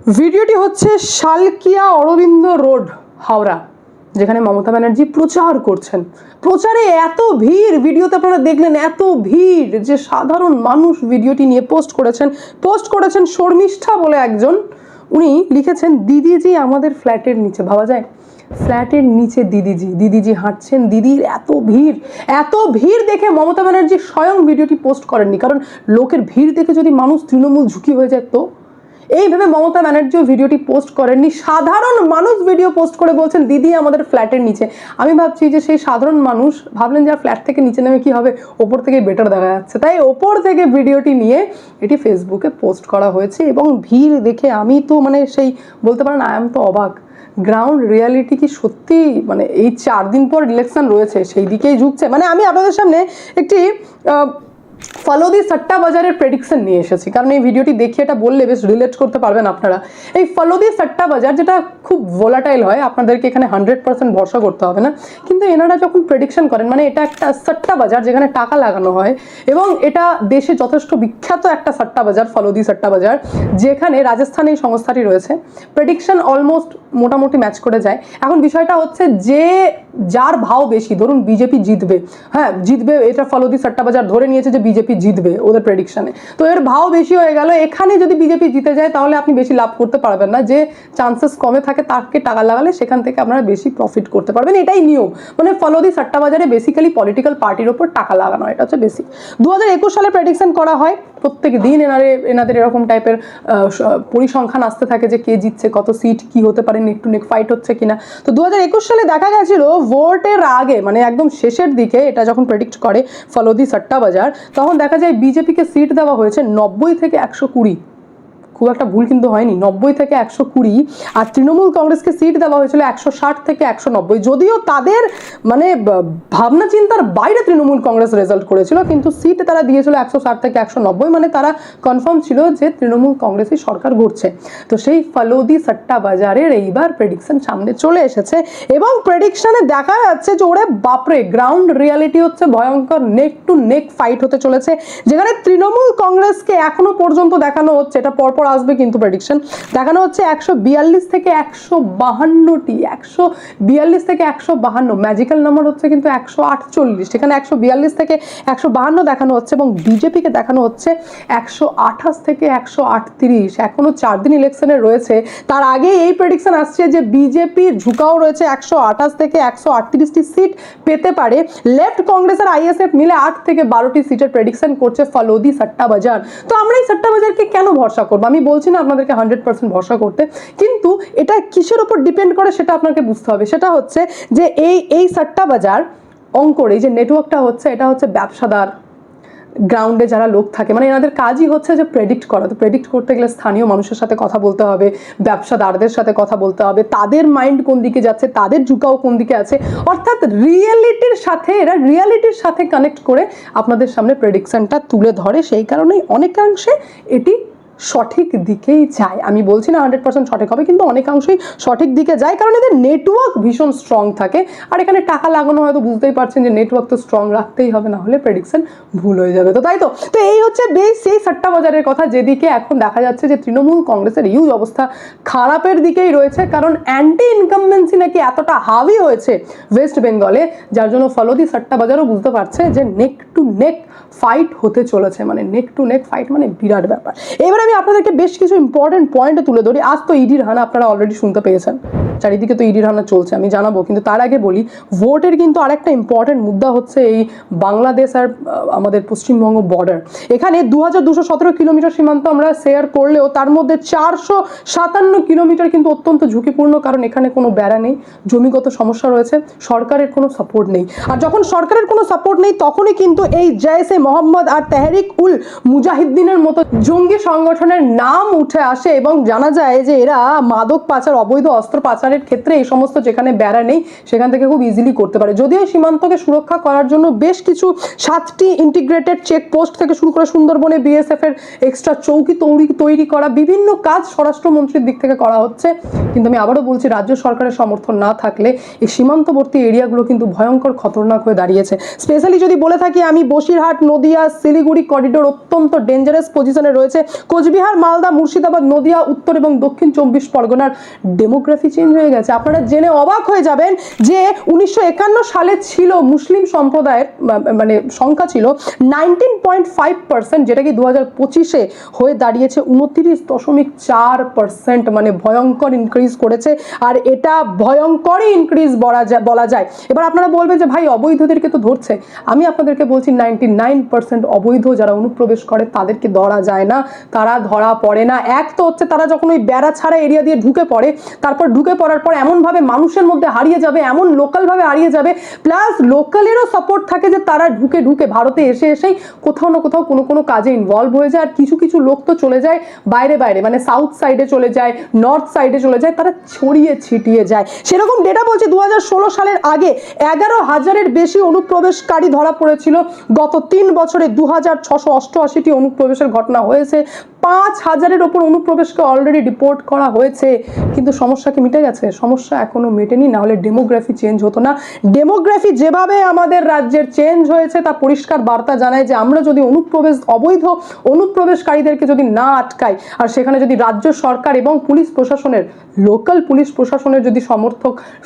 ভিডিওটি হচ্ছে শালকিয়া অরবিন্দ রোড, হাওড়া, যেখানে মমতা ব্যানার্জি প্রচার করছেন। প্রচারে এত ভিড়, ভিডিওতে আপনারা দেখলেন এত ভিড় যে সাধারণ মানুষ ভিডিওটি নিয়ে পোস্ট করেছেন শর্মিষ্ঠা বলে একজন। উনি লিখেছেন, দিদিজি আমাদের ফ্ল্যাটের নিচে। ভাবা যায়, ফ্ল্যাটের নিচে দিদিজি হাঁটছেন, দিদির এত ভিড় দেখে মমতা ব্যানার্জি স্বয়ং ভিডিওটি পোস্ট করেননি, কারণ লোকের ভিড় দেখে যদি মানুষ তৃণমূল ঝুঁকি হয়ে যায় তো। এইভাবে মমতা ব্যানার্জিও ভিডিওটি পোস্ট করেননি, সাধারণ মানুষ ভিডিও পোস্ট করে বলছেন দিদি আমাদের ফ্ল্যাটের নিচে। আমি ভাবছি যে সেই সাধারণ মানুষ ভাবলেন যে ফ্ল্যাট থেকে নিচে নেমে কি হবে, ওপর থেকে বেটার দেখা যাচ্ছে, তাই ওপর থেকে ভিডিওটি নিয়ে এটি ফেসবুকে পোস্ট করা হয়েছে। এবং ভিড় দেখে আমি তো সেই বলতে পারেন আই এম তো অবাক। গ্রাউন্ড রিয়ালিটি কি সত্যি এই 4 দিন পর ইলেকশন রয়েছে সেই দিকেই ঝুঁকছে? আমি আপনাদের সামনে একটি ফলোদি সাট্টা বাজারের প্রেডিকশন নিয়ে এসেছি, কারণ এই ভিডিওটি দেখে এটা বললে বেশ রিলেট করতে পারবেন আপনারা। এই ফলোদি সাট্টা বাজার যেটা খুব ভোলাটাইল হয়, আপনাদেরকে এখানে 100% ভরসা করতে হবে না, কিন্তু এনারা যখন প্রেডিকশন করেন এটা একটা সাট্টা বাজার যেখানে টাকা লাগানো হয়, এবং এটা দেশে যথেষ্ট বিখ্যাত একটা সাট্টা বাজার, ফলোদি সাট্টা বাজার, যেখানে রাজস্থানে এই সংস্থাটি রয়েছে। প্রেডিকশন অলমোস্ট মোটামুটি ম্যাচ করে যায়। এখন বিষয়টা হচ্ছে যে যার ভাও বেশি, ধরুন বিজেপি জিতবে, জিতবে, এটা ফলোদি সাট্টা বাজার ধরে নিয়েছে যে বিজেপি জিতবে ওদের প্রেডিকশনে, তো এর ভাও বেশি হয়ে গেল। এখানে যদি বিজেপি জিতে যায় তাহলে আপনি বেশি লাভ করতে পারবেন না, যে চান্সেস কমে থাকে তাকে টাকা লাগালে সেখান থেকে আপনারা বেশি প্রফিট করতে পারবেন, এটাই নিয়ম। ফলোদি সাট্টা বাজারে বেসিক্যালি পলিটিক্যাল পার্টির ওপর টাকা লাগানো, এটা হচ্ছে বেসিক। 2021 সালে প্রেডিকশন করা হয়, প্রত্যেক দিন এনাদের এরকম টাইপের পরিসংখ্যান আসতে থাকে যে কে জিতছে, কত সিট, কি হতে পারে, নেক টু নেক ফাইট হচ্ছে কিনা। তো 2021 সালে দেখা গেছিল ভোটের আগে একদম শেষের দিকে এটা যখন প্রেডিক্ট করে ফলোদি সাট্টা বাজার, তখন দেখা যায় বিজেপিকে সিট দেওয়া হয়েছে 90 থেকে 120, খুব একটা ভুল কিন্তু হয়নি, 90 থেকে 120, আর তৃণমূল কংগ্রেসকে সিট দেওয়া হয়েছিল 160 থেকে 190। যদিও তাদের ভাবনা চিন্তার বাইরে তৃণমূল কংগ্রেস রেজাল্ট করেছিল, কিন্তু সিট তারা দিয়েছিল 160 থেকে 190, তারা কনফার্ম ছিল যে তৃণমূল কংগ্রেসই সরকার গড়ছে। তো সেই ফলোদি সাট্টা বাজারের এইবার প্রেডিকশন সামনে চলে এসেছে, এবং প্রেডিকশনে দেখা যাচ্ছে যে ওরে বাপরে, গ্রাউন্ড রিয়ালিটি হচ্ছে ভয়ঙ্কর, নেক টু নেক ফাইট হতে চলেছে, যেখানে তৃণমূল কংগ্রেসকে এখনো পর্যন্ত দেখানো হচ্ছে, এটা পরপর আসবে কিন্তু প্রেডিকশন দেখানো হচ্ছে 142 থেকে 152টি, 142 থেকে 152, ম্যাজিক্যাল নাম্বার হচ্ছে কিন্তু 148, সেখানে 142 থেকে 152 দেখানো হচ্ছে, এবং বিজেপিকে দেখানো হচ্ছে 128 থেকে 138। এখনো 4 দিন ইলেকশনে রয়েছে, তার আগে এই প্রেডিকশন আসছে যে বিজেপির ঝুঁকাও রয়েছে 128 থেকে 138টি সিট পেতে পারে। লেফট কংগ্রেস আর আইএসএফ মিলে 8 থেকে 12টি সিটের প্রেডিকশন করছে ফলোদি সাট্টা বাজার। তো আমরা এই সাট্টা বাজারকে কেন ভরসা করবো? আমি বলছি না আপনাদেরকে 100% ভরসা করতে, কিন্তু এটা কিসের উপর ডিপেন্ড করে সেটা আপনাকে বুঝতে হবে। সেটা হচ্ছে যে এই সাট্টা বাজার অঙ্কর এই যে নেটওয়ার্কটা হচ্ছে, এটা হচ্ছে ব্যবসাদার, গ্রাউন্ডে যারা লোক থাকে, এনাদের কাজই হচ্ছে যে প্রেডিক্ট করা। তো প্রেডিক্ট করতে গেলে স্থানীয় মানুষের সাথে কথা বলতে হবে, ব্যবসাদারদের সাথে কথা বলতে হবে, তাদের মাইন্ড কোন দিকে যাচ্ছে, তাদের ঝুঁকাও কোন দিকে আছে, অর্থাৎ রিয়ালিটির সাথে কানেক্ট করে আপনাদের সামনে প্রেডিকশনটা তুলে ধরে। সেই কারণেই অনেকাংশে এটি সঠিক দিকেই যায়। আমি বলছি না 100% সঠিক হবে, কিন্তু অনেকাংশেই সঠিক দিকে যায়, কারণ এদের নেটওয়ার্ক ভীষণ স্ট্রং থাকে। আর এখানে টাকা লাগানো হয়তো বুঝতেই পারছেন যে নেটওয়ার্ক তো স্ট্রং রাখতেই হবে, না হলে প্রেডিকশন ভুল হয়ে যাবে। তো তাই তো এই হচ্ছে বেশ সেই সাট্টা বাজারের কথা, যেদিকে এখন দেখা যাচ্ছে যে তৃণমূল কংগ্রেসের ইউজ অবস্থা খারাপের দিকেই রয়েছে, কারণ অ্যান্টি ইনকামবেন্সি নাকি এতটা হাভি হয়েছে ওয়েস্ট বেঙ্গলে, যার জন্য ফলোদি সাট্টা বাজারও বুঝতে পারছে যে নেক টু নেক ফাইট হতে চলেছে। নেক টু নেক ফাইট বিরাট ব্যাপার। এবার আমি আপনাদেরকে বেশ কিছু ইম্পর্টেন্ট পয়েন্ট তুলে ধরি। আজ তো ইডির হানা আপনারা অলরেডি শুনতে পেয়েছেন, চারিদিকে তো ইডির হানা চলছে, আমি জানাবো, কিন্তু তার আগে বলি ভোটের কিন্তু আরেকটা ইম্পর্টেন্ট মুদ্রা হচ্ছে এই বাংলাদেশ আর আমাদের পশ্চিমবঙ্গ বর্ডার। এখানে 2217 কিলোমিটার সীমান্ত আমরা শেয়ার করলেও তার মধ্যে 457 কিলোমিটার কিন্তু অত্যন্ত ঝুঁকিপূর্ণ, কারণ এখানে কোনো বেড়া নেই, জমিগত সমস্যা রয়েছে, সরকারের কোনো সাপোর্ট নেই। আর যখন সরকারের কোনো সাপোর্ট নেই তখনই কিন্তু এই জৈশে মোহাম্মদ আর তেহরিক উল মুজাহিদ্দিনের মতো জঙ্গি সংগঠনের নাম উঠে আসে, এবং জানা যায় যে এরা মাদক পাচার, অবৈধ অস্ত্র পাচার পাচারের ক্ষেত্রে এই সমস্ত যেখানে বেড়া নেই সেখান থেকে খুব ইজিলি করতে পারে। যদিও সীমান্তকে সুরক্ষা করার জন্য বেশ কিছু 7টি ইন্টিগ্রেটেড চেকপোস্ট থেকে শুরু করে সুন্দরবনে বিএসএফ এর এক্সট্রা চৌকি তৈরি করা বিভিন্ন কাজ স্বরাষ্ট্রমন্ত্রীর দিক থেকে করা হচ্ছে, কিন্তু আমি আবারও বলছি রাজ্য সরকারের সমর্থন না থাকলে এই সীমান্তবর্তী এরিয়াগুলো কিন্তু ভয়ঙ্কর খতরনাক হয়ে দাঁড়িয়েছে। স্পেশালি যদি বলে থাকি আমি, বসিরহাট নদিয়া শিলিগুড়ি করিডোর অত্যন্ত ডেঞ্জারাস পজিশনে রয়েছে। কোচবিহার মালদা মুর্শিদাবাদ নদিয়া উত্তর এবং দক্ষিণ 24 পরগনার ডেমোগ্রাফি চেঞ্জ হয়ে গেছে। আপনারা জেনে অবাক হয়ে যাবেন যে 1951 সালে ছিল মুসলিম সম্প্রদায়ের মানে সংখ্যা ছিল 19.5%, যেটা কি 2025-এ হয়ে দাঁড়িয়েছে 29.4%, মানে ভয়ঙ্কর ইনক্রিজ করেছে। আর এটা ভয়ঙ্করই ইনক্রিজ বলা যায়। এবার আপনারা বলবেন যে ভাই অবৈধদেরকে তো ধরছে, আমি আপনাদেরকে বলছি 99% অবৈধ যারা অনুপ্রবেশ করে তাদেরকে ধরা যায় না, তারা ধরা পড়ে না। এক তো হচ্ছে তারা যখন ওই বেড়া ছাড়া এরিয়া দিয়ে ঢুকে পড়ে, তারপর ঢুকে পড়ার পর এমনভাবে মানুষের মধ্যে হারিয়ে যাবে, এমন লোকালভাবে হারিয়ে যাবে, প্লাস লোকালেরও সাপোর্ট থাকে যে তারা ঢুকে ভারতে এসেই কোথাও না কোথাও কোনো কাজে ইনভলভ হয়ে যায়। আর কিছু লোক তো চলে যায় বাইরে, মানে সাউথ সাইডে চলে যায়, নর্থ সাইডে চলে যায়, তারা ছড়িয়ে ছিটিয়ে যায়। সেরকম ডেটা বলছে 2016 সালের আগে 11,000-এর বেশি অনুপ্রবেশকারী ধরা পড়েছিল। গত 3 বছরে 2,688টি অনুপ্রবেশের ঘটনা হয়েছে, 5,000-এর ওপর অনুপ্রবেশকে অলরেডি রিপোর্ট করা হয়েছে। কিন্তু সমস্যা কি মিটে গেছে? সমস্যা এখনো মেটেনি, না হলে ডেমোগ্রাফি চেঞ্জ হতো না। ডেমোগ্রাফি যেভাবে আমাদের রাজ্যের চেঞ্জ হয়েছে তা পরিষ্কার বার্তা জানায় যে আমরা যদি অবৈধ অনুপ্রবেশকারীদেরকে যদি না আটকাই, আর সেখানে যদি রাজ্য সরকার এবং পুলিশ প্রশাসনের, লোকাল পুলিশ প্রশাসনের যদি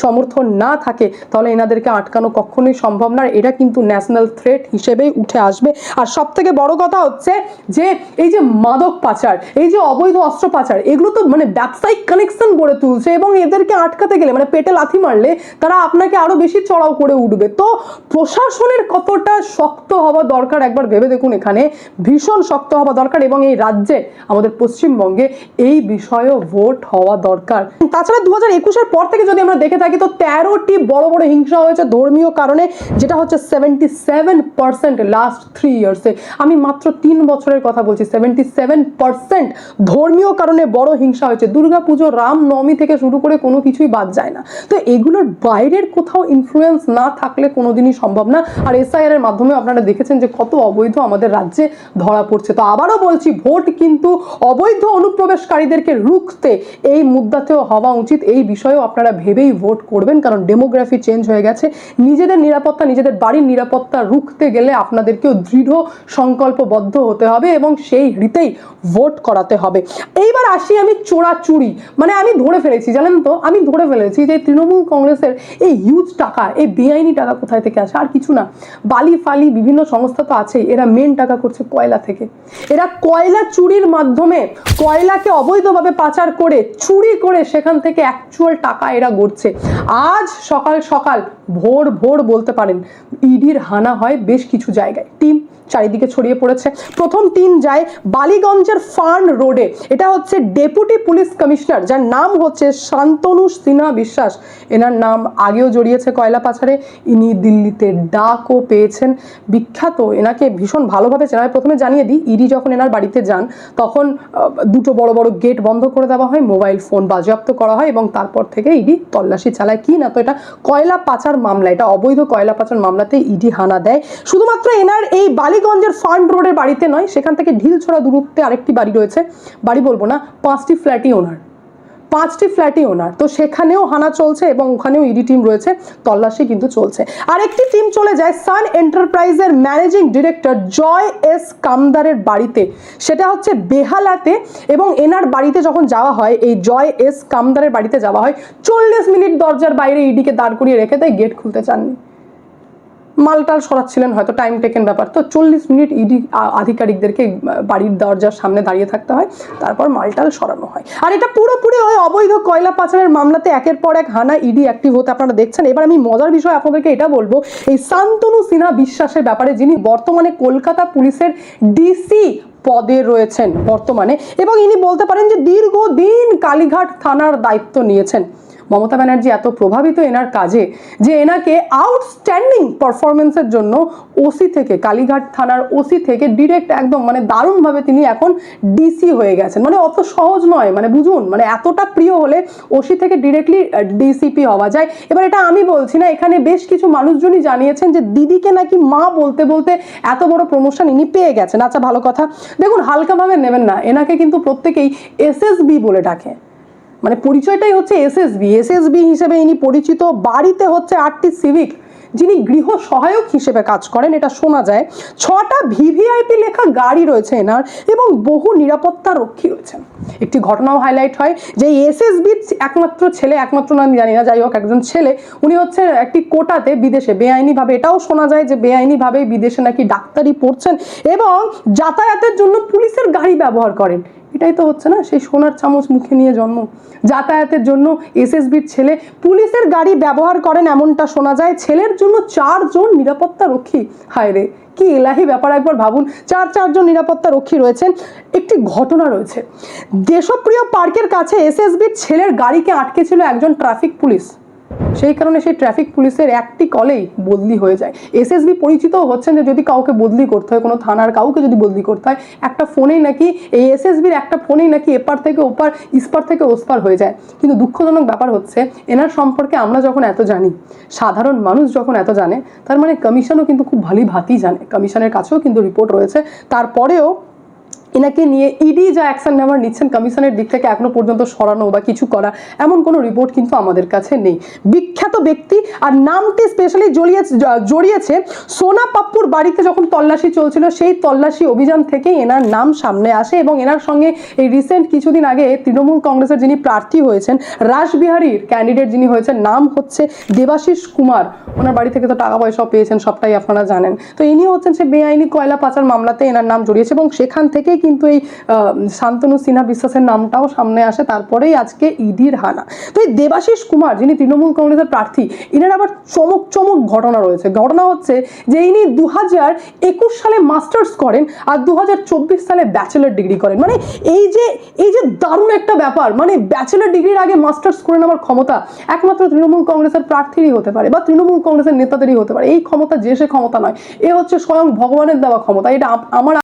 সমর্থন না থাকে, তাহলে এনাদেরকে আটকানো কখনোই সম্ভব না। এটা কিন্তু ন্যাশনাল থ্রেট হিসেবেই উঠে আসবে। আর সব থেকে বড় কথা হচ্ছে যে এই যে মাদক পাচার, এই যে অবৈধ অস্ত্র পাচার, এগুলো তো মানে ব্যবসায়িক কানেকশন গড়ে তুলছে, এবং এদেরকে আটকাতে গেলে মানে পেটে লাথি মারলে তারা আপনাকে আরো বেশি চড়াও করে উঠবে। তো প্রশাসনের কতটা শক্ত হওয়া দরকার একবার ভেবে দেখুন, এখানে ভীষণ শক্ত হওয়া দরকার, এবং এই রাজ্যে আমাদের পশ্চিমবঙ্গে এই বিষয়েও ভোট হওয়া দরকার। তাছাড়া 2021-এর পর থেকে যদি আমরা দেখে থাকি তো 13টি বড় হিংসা হয়েছে ধর্মীয় কারণে, যেটা হচ্ছে 77% লাস্ট 3 ইয়ার্সে। আমি মাত্র 3 বছরের কথা বলছি, 77% ধর্মীয় কারণে বড় হিংসা হয়েছে। দুর্গাপুজো, রামনবমী থেকে শুরু করে কোনো কিছুই বাদ যায় না। তো এগুলোর বাইরের কোথাও ইনফ্লুয়েন্স না থাকলে কোনোদিনই সম্ভব না। আর এসআইআর এর মাধ্যমে আপনারা দেখেছেন যে কত অবৈধ আমাদের রাজ্যে ধরা পড়ছে। তো আবারও বলছি, ভোট কিন্তু অবৈধ অনুপ্রবেশকারীদেরকে রুখতে এই মুদ্রাতেও হওয়া উচিত। এই বিষয়েও আপনারা ভেবেই ভোট করবেন, কারণ ডেমোগ্রাফি চেঞ্জ হয়ে গেছে। নিজেদের নিরাপত্তা, নিজেদের বাড়ির নিরাপত্তা রুখতে গেলে আপনাদেরকেও দৃঢ় সংকল্পবদ্ধ হতে হবে এবং সেই রীতেই ভোট করাতে হবে। এইবার আসি আমি চোরাচুরি, মানে আমি ধরে ফেলেছি, জানেন তো, আমি ধরে ফেলেছি যে তৃণমূল কংগ্রেসের এই হিউজ টাকা, এই বেআইনি টাকা কোথায় থেকে আসে? আর কিছু না, বালি ফালি বিভিন্ন সংস্থা তো আছেই, এরা মেন টাকা করছে কয়লা থেকে। এরা কয়লা চুরির মাধ্যমে কয়লাকে অবৈধভাবে পাচার করে, চুরি করে সেখান থেকে অ্যাকচুয়াল টাকা এরা গড়ছে। আজ সকাল ভোর বলতে পারেন, ইডির হানা হয় বেশ কিছু জায়গায়, টিম চারিদিকে ছড়িয়ে পড়েছে। প্রথম টিম যায় বালিগঞ্জের ফার্ন রোডে, এটা হচ্ছে ডেপুটি পুলিশ কমিশনার, যার নাম হচ্ছে শান্তনু সিনহা বিশ্বাস। এনার নাম আগেও জড়িয়েছে কয়লা পাচারে, ইনি দিল্লিতে ডাকও পেয়েছেন, বিখ্যাত। এনাকে ভীষণ ভালোভাবে চেনা হয়। প্রথমে জানিয়ে দিই, ইডি যখন এনার বাড়িতে যান তখন দুটো বড় গেট বন্ধ করে দেওয়া হয়, মোবাইল ফোন বাজেয়াপ্ত করা হয়, এবং তারপর থেকে ইডি তল্লাশি চালায়। কি না, তো এটা কয়লা পাচার মামলা, এটা অবৈধ কয়লা পাচার মামলাতে ইডি হানা দেয়। শুধুমাত্র এনার এই বালিগঞ্জের ফার্ন রোডের বাড়িতে নয়, সেখান থেকে ঢিলছড়া দূরত্বে আরেকটি বাড়ি রয়েছে, বাড়ি বলবো না, 5টি ফ্ল্যাটই ওনার। তো সেখানেও হানা চলছে এবং ওখানেও ইডি টিম রয়েছে, তল্লাশি কিন্তু চলছে। আরেকটি টিম চলে যায় সান এন্টারপ্রাইজের ম্যানেজিং ডিরেক্টর জয় এস কামদারের বাড়িতে, সেটা হচ্ছে বেহালাতে। এবং এনার বাড়িতে যখন যাওয়া হয়, এই জয় এস কামদারের বাড়িতে যাওয়া হয়, 40 মিনিট দরজার বাইরে ইডিকে দাঁড় করিয়ে রেখে দেয়, গেট খুলতে চাননি। মালটাল সরাচ্ছিলেন হয়তো, টাইম টেকেন ব্যাপার। তো 40 মিনিট ইডি আধিকারিকদেরকে বাড়ির দরজার সামনে দাঁড়িয়ে থাকতে হয়, তারপর মালটাল সরানো হয়। আর এটা পুরোপুরি ওই অবৈধ কয়লা পাচারের মামলাতে একের পর এক হানা ইডি অ্যাক্টিভ হতে আপনারা দেখছেন। এবার আমি মজার বিষয় আপনাদেরকে এটা বলবো, এই শান্তনু সিনহা বিশ্বাসের ব্যাপারে, যিনি বর্তমানে কলকাতা পুলিশের ডিসি পদে রয়েছেন বর্তমানে, এবং ইনি বলতে পারেন যে দীর্ঘদিন কালীঘাট থানার দায়িত্ব নিয়েছেন। মমতা ব্যানার্জি এত প্রভাবিত এনার কাজে যে এনাকে আউটস্ট্যান্ডিং পারফরমেন্সের জন্য ওসি থেকে, কালীঘাট থানার ওসি থেকে ডিরেক্ট একদম মানে দারুণভাবে তিনি এখন ডিসি হয়ে গেছেন। মানে অত সহজ নয়, মানে বুঝুন, মানে এতটা প্রিয় হলে ওসি থেকে ডিরেক্টলি ডিসিপি হওয়া যায়। এবার এটা আমি বলছি না, এখানে বেশ কিছু মানুষজনই জানিয়েছেন যে দিদিকে নাকি মা বলতে বলতে এত বড় প্রমোশন ইনি পেয়ে গেছেন। আচ্ছা, ভালো কথা। দেখুন, হালকাভাবে নেবেন না, এনাকে কিন্তু প্রত্যেকেই এসএসবি বলে ডাকে, মানে পরিচয়টাই হচ্ছে এসএসবি হিসেবে ইনি পরিচিত। বাড়িতে হচ্ছে 8টি সিভিক, যিনি গৃহ সহায়ক হিসেবে কাজ করেন, এটা শোনা যায়। 6টা ভিভিআইপি লেখা গাড়ি রয়েছে এনার এবং বহু নিরাপত্তা রক্ষী রয়েছেন। একটি ঘটনাও হাইলাইট হয় যে এসএসবির একমাত্র ছেলে, একমাত্র নাম জানি না, যাই হোক একজন ছেলে, উনি হচ্ছে একটি কোটাতে বিদেশে বেআইনিভাবে, এটাও শোনা যায় যে বেআইনিভাবে বিদেশে নাকি ডাক্তারি পড়ছেন এবং যাতায়াতের জন্য পুলিশের গাড়ি ব্যবহার করেন। এটাই তো হচ্ছে না সেই সোনার চামচ মুখে নিয়ে জন্ম। যাতায়াতের জন্য এসএসবির ছেলে পুলিশের গাড়ি ব্যবহার করেন এমনটা শোনা যায়। ছেলের জন্য 4 জন নিরাপত্তা রক্ষী। হায় রে, কি এলাহি ব্যাপার, একবার ভাবুন। 4 জন নিরাপত্তা রক্ষী রয়েছেন। একটি ঘটনা রয়েছে, দেশপ্রিয় পার্কের কাছে এসএসবির ছেলের গাড়িকে আটকে ছিল একজন ট্রাফিক পুলিশ। সেই কারণে সেই ট্রাফিক পুলিশের একটি কলেই বদলি হয়ে যায়। এসএসবি পরিচিতও হচ্ছেন যে যদি কাউকে বদলি করতে হয়, কোনো থানার কাউকে যদি বদলি করতে হয়, একটা ফোনেই নাকি, এই এসএসবির একটা ফোনেই নাকি এপার থেকে ওপার, ইস্পার থেকে ওস্পার হয়ে যায়। কিন্তু দুঃখজনক ব্যাপার হচ্ছে এনার সম্পর্কে আমরা যখন এত জানি, সাধারণ মানুষ যখন এত জানে, তার মানে কমিশনও কিন্তু খুব ভালোই জানে। কমিশনের কাছেও কিন্তু রিপোর্ট রয়েছে। তারপরেও এনাকে নিয়ে ইডি যা অ্যাকশন নেওয়ার নিচ্ছেন কমিশনের দিক থেকে, এখনো পর্যন্ত সরানো বা কিছু করা এমন কোনো রিপোর্ট কিন্তু আমাদের কাছে নেই। বিখ্যাত ব্যক্তি, আর নামটি স্পেশালি জড়িয়েছে সোনা পাপ্পুর বাড়িতে যখন তল্লাশি চলছিল, সেই তল্লাশি অভিযান থেকে এনার নাম সামনে আসে এবং এনার সঙ্গে এই রিসেন্ট কিছুদিন আগে তৃণমূল কংগ্রেসের যিনি প্রার্থী হয়েছেন, রাসবিহারীর ক্যান্ডিডেট যিনি হয়েছেন, নাম হচ্ছে দেবাশিস কুমার। ওনার বাড়ি থেকে তো টাকা পয়সা পেয়েছেন, সবটাই আপনারা জানেন। তো ইনি হচ্ছেন সে বেআইনি কয়লা পাচার মামলাতে এনার নাম জড়িয়েছে এবং সেখান থেকে কিন্তু এই শান্তনু সিনহা বিশ্বাসের নামটাও সামনে আসে। তারপরেই আজকে ইডির হানা। তো এই দেবাশিস কুমার যিনি তৃণমূল কংগ্রেসের প্রার্থী, ইনার আবার চমক ঘটনা রয়েছে। ঘটনা হচ্ছে যে ইনি 2021 সালে মাস্টার্স করেন আর 2024 সালে ব্যাচেলর ডিগ্রি করেন। মানে এই যে দারুণ একটা ব্যাপার, মানে ব্যাচেলর ডিগ্রির আগে মাস্টার্স করে নেওয়ার ক্ষমতা একমাত্র তৃণমূল কংগ্রেসের প্রার্থীরই হতে পারে বা তৃণমূল কংগ্রেসের নেতাদেরই হতে পারে। এই ক্ষমতা যে সে ক্ষমতা নয়, এ হচ্ছে স্বয়ং ভগবানের দেওয়া ক্ষমতা। এটা আমার